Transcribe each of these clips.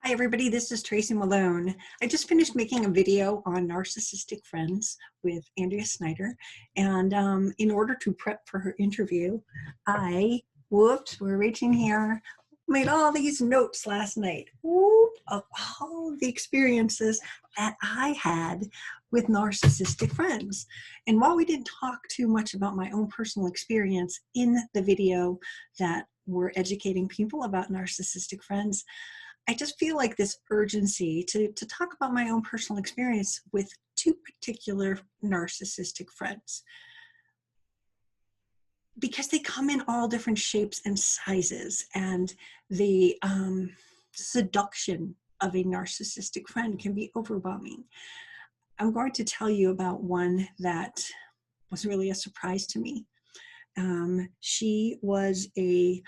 Hi everybody, this is Tracy Malone. I just finished making a video on Narcissistic Friends with Andrea Snyder, and in order to prep for her interview, we're reaching here, made all these notes last night of all the experiences that I had with narcissistic friends. And while we didn't talk too much about my own personal experience in the video that we're educating people about narcissistic friends, I just feel like this urgency to talk about my own personal experience with two particular narcissistic friends, because they come in all different shapes and sizes, and the seduction of a narcissistic friend can be overwhelming. I'm going to tell you about one that was really a surprise to me. She was a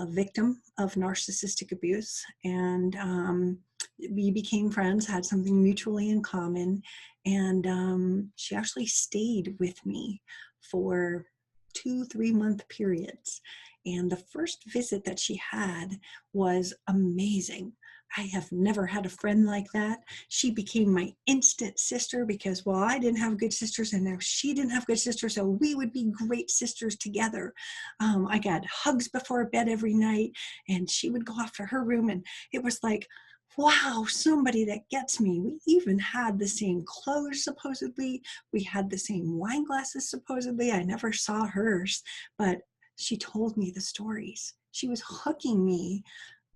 victim of narcissistic abuse, and we became friends, had something mutually in common, and she actually stayed with me for 2-3 month periods. And the first visit that she had was amazing. I have never had a friend like that. She became my instant sister because, well, I didn't have good sisters and now she didn't have good sisters, so we would be great sisters together. I got hugs before bed every night, and she would go off to her room, and it was like, wow, somebody that gets me. We even had the same clothes, supposedly. We had the same wine glasses, supposedly. I never saw hers, but she told me the stories. She was hooking me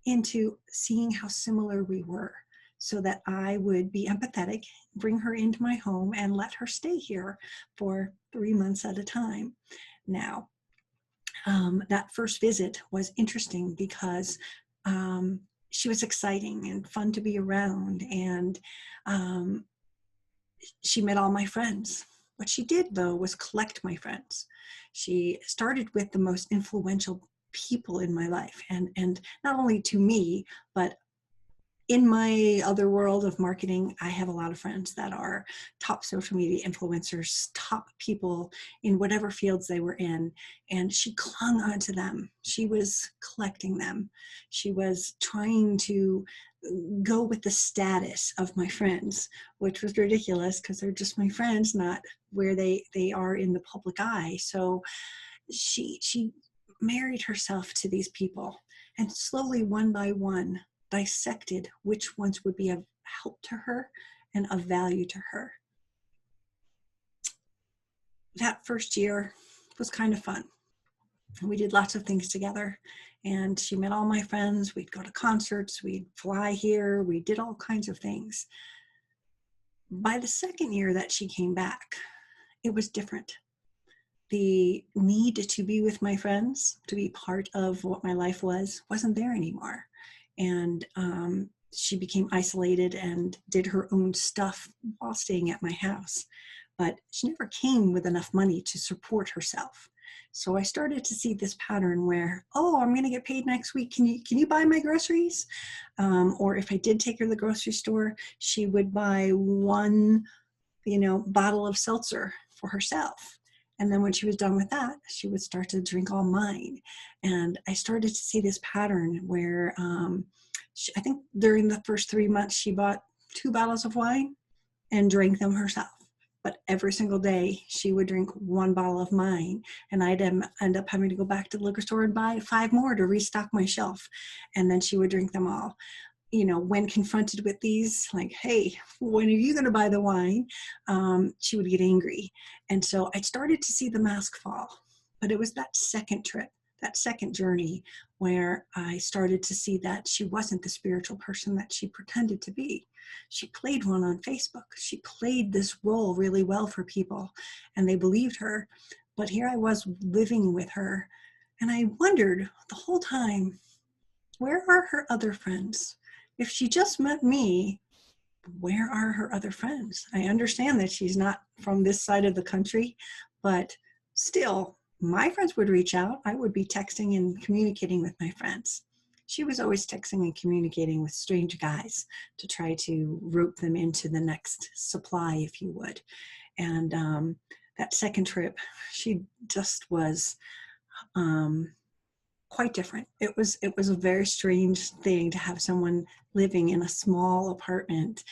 into seeing how similar we were so that I would be empathetic, bring her into my home, and let her stay here for 3 months at a time. Now, that first visit was interesting because she was exciting and fun to be around, and um, she met all my friends. What she did, though, was collect my friends. She started with the most influential people in my life, and not only to me, but in my other world of marketing, I have a lot of friends that are top social media influencers, top people in whatever fields they were in, and she clung onto them. She was collecting them. She was trying to go with the status of my friends, which was ridiculous because they're just my friends, not where they are in the public eye. So she married herself to these people, and slowly, one by one, dissected which ones would be of help to her and of value to her. That first year was kind of fun. We did lots of things together, and she met all my friends. We'd go to concerts, we'd fly here, we did all kinds of things. By the second year that she came back, it was different. The need to be with my friends, to be part of what my life wasn't there anymore. And she became isolated and did her own stuff while staying at my house. But she never came with enough money to support herself. So I started to see this pattern where, oh, I'm going to get paid next week. Can you buy my groceries? Or if I did take her to the grocery store, she would buy one, bottle of seltzer for herself. And then when she was done with that, she would start to drink all mine. And I started to see this pattern where I think during the first 3 months, she bought 2 bottles of wine and drank them herself. But every single day, she would drink 1 bottle of mine. And I'd end up having to go back to the liquor store and buy 5 more to restock my shelf. And then she would drink them all. When confronted with these, like, hey, when are you going to buy the wine? She would get angry. And so I started to see the mask fall. But it was that second trip, that second journey, where I started to see that she wasn't the spiritual person that she pretended to be. She played one on Facebook. She played this role really well for people, and they believed her. But here I was living with her, and I wondered the whole time, where are her other friends? If she just met me, where are her other friends? I understand that she's not from this side of the country, but still, my friends would reach out. I would be texting and communicating with my friends. She was always texting and communicating with strange guys to try to rope them into the next supply, if you would. And that second trip, she just was quite different. It was a very strange thing to have someone living in a small apartment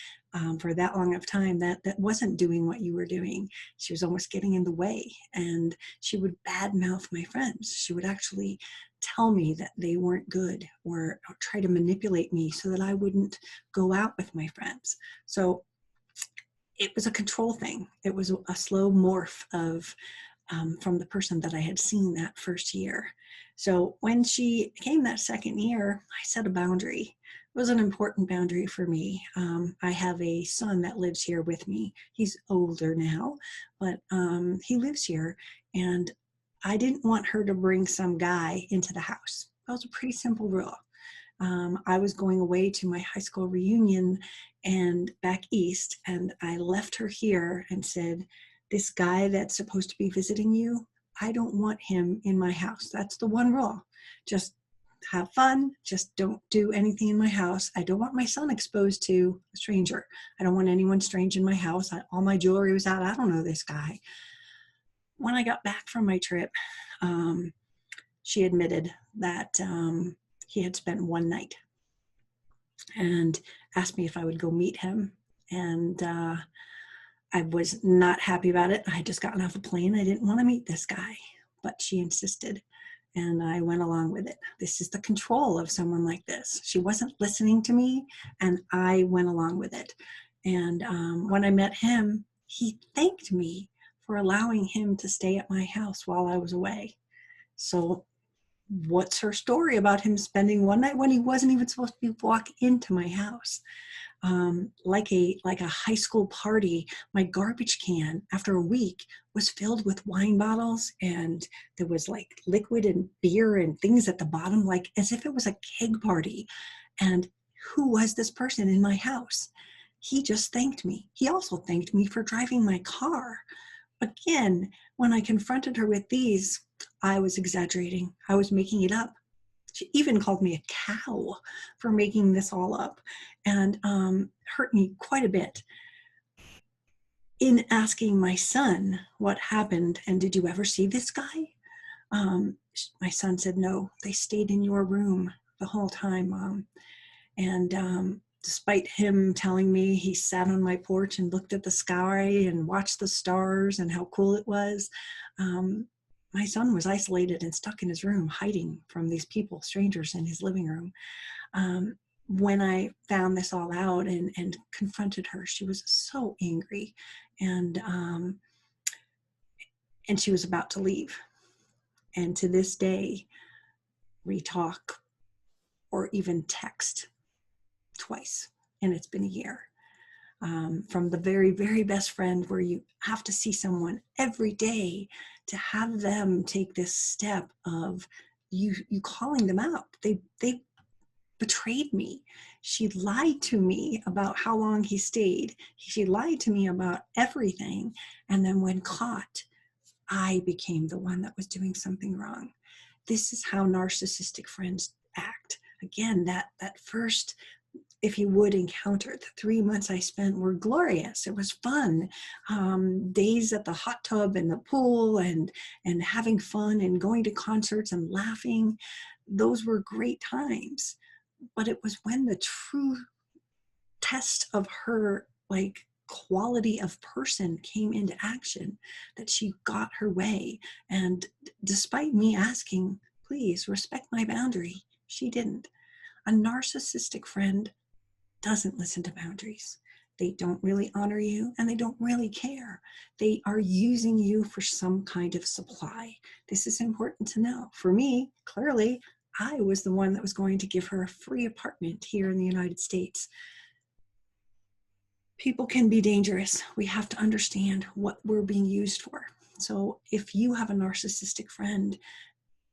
for that long of time that wasn't doing what you were doing. She was almost getting in the way, and she would badmouth my friends. She would actually tell me that they weren't good, or try to manipulate me so that I wouldn't go out with my friends. So it was a control thing. It was a slow morph of from the person that I had seen that first year. So when she came that second year, I set a boundary. It was an important boundary for me. I have a son that lives here with me. He's older now, but he lives here, and I didn't want her to bring some guy into the house. That was a pretty simple rule. I was going away to my high school reunion and back east, and I left her here and said, this guy that's supposed to be visiting you, I don't want him in my house. That's the one rule. Just have fun. Just don't do anything in my house. I don't want my son exposed to a stranger. I don't want anyone strange in my house. All my jewelry was out. I don't know this guy. When I got back from my trip, she admitted that he had spent one night and asked me if I would go meet him. And I was not happy about it. I had just gotten off a plane. I didn't want to meet this guy, but she insisted, and I went along with it. This is the control of someone like this. She wasn't listening to me, and I went along with it. And when I met him, he thanked me for allowing him to stay at my house while I was away. So what's her story about him spending one night when he wasn't even supposed to walk into my house? Like a high school party, my garbage can after a week was filled with wine bottles, and there was like liquid and beer and things at the bottom, like as if it was a keg party. And who was this person in my house? He just thanked me. He also thanked me for driving my car. Again, when I confronted her with these, I was exaggerating. I was making it up. She even called me a cow for making this all up, and hurt me quite a bit. In asking my son what happened, and did you ever see this guy? My son said, no, they stayed in your room the whole time, Mom. And despite him telling me, he sat on my porch and looked at the sky and watched the stars and how cool it was. My son was isolated and stuck in his room, hiding from these people, strangers in his living room. When I found this all out and confronted her, she was so angry, and she was about to leave. And to this day, we talk or even text twice, and it's been a year. From the very, very best friend where you have to see someone every day, to have them take this step of you calling them out. They betrayed me. She lied to me about how long he stayed. She lied to me about everything. And then when caught, I became the one that was doing something wrong. This is how narcissistic friends act. Again, that first, if you would, encounter, the 3 months I spent were glorious. It was fun. Days at the hot tub and the pool and having fun and going to concerts and laughing. Those were great times. But it was when the true test of her quality of person came into action that she got her way. And despite me asking, please respect my boundary, she didn't. A narcissistic friend doesn't listen to boundaries. They don't really honor you, and they don't really care. They are using you for some kind of supply. This is important to know. For me, clearly, I was the one that was going to give her a free apartment here in the United States. People can be dangerous. We have to understand what we're being used for. So if you have a narcissistic friend,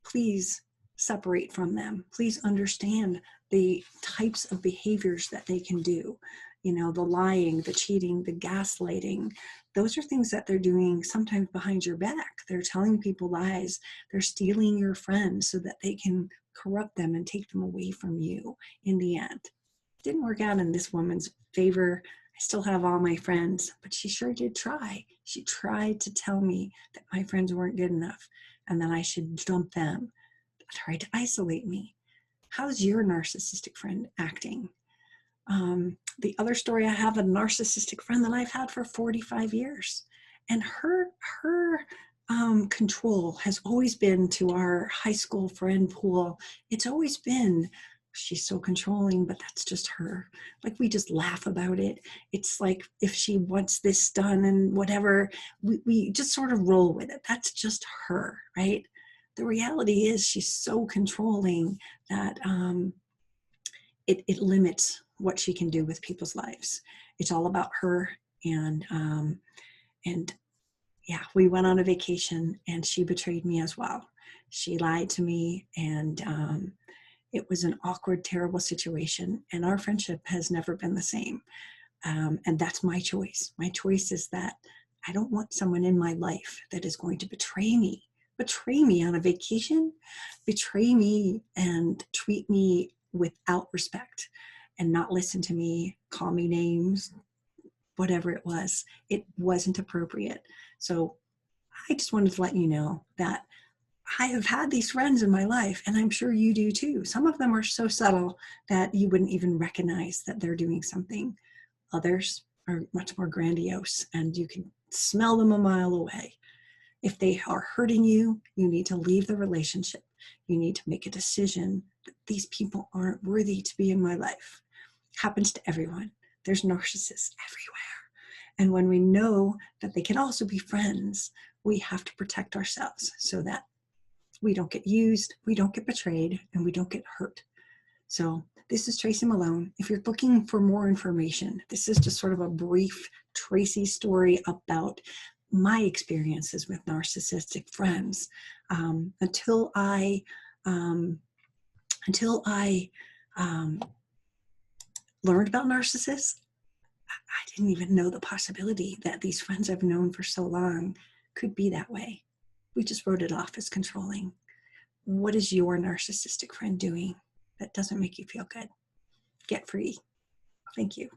please separate from them. Please understand the types of behaviors that they can do. You know, the lying, the cheating, the gaslighting. Those are things that they're doing sometimes behind your back. They're telling people lies. They're stealing your friends so that they can corrupt them and take them away from you in the end. It didn't work out in this woman's favor. I still have all my friends, but she sure did try. She tried to tell me that my friends weren't good enough and that I should dump them. tried to isolate me. How's your narcissistic friend acting? The other story, I have a narcissistic friend that I've had for 45 years. And her control has always been to our high school friend pool. It's always been, she's so controlling, but that's just her. Like, we just laugh about it. It's like, if she wants this done and whatever, we just sort of roll with it. That's just her, right? The reality is she's so controlling that it limits what she can do with people's lives. It's all about her. And yeah, we went on a vacation and she betrayed me as well. She lied to me, and it was an awkward, terrible situation. And our friendship has never been the same. And that's my choice. My choice is that I don't want someone in my life that is going to betray me on a vacation, betray me and treat me without respect and not listen to me, call me names, whatever it was. It wasn't appropriate. So I just wanted to let you know that I have had these friends in my life, and I'm sure you do too. Some of them are so subtle that you wouldn't even recognize that they're doing something. Others are much more grandiose, and you can smell them a mile away. If they are hurting you, you need to leave the relationship. You need to make a decision that these people aren't worthy to be in my life. Happens to everyone. There's narcissists everywhere. And when we know that they can also be friends, we have to protect ourselves so that we don't get used, we don't get betrayed, and we don't get hurt. So this is Tracy Malone. If you're looking for more information, this is just sort of a brief Tracy story about my experiences with narcissistic friends. Until I learned about narcissists, I didn't even know the possibility that these friends I've known for so long could be that way. We just wrote it off as controlling. What is your narcissistic friend doing that doesn't make you feel good? Get free. Thank you.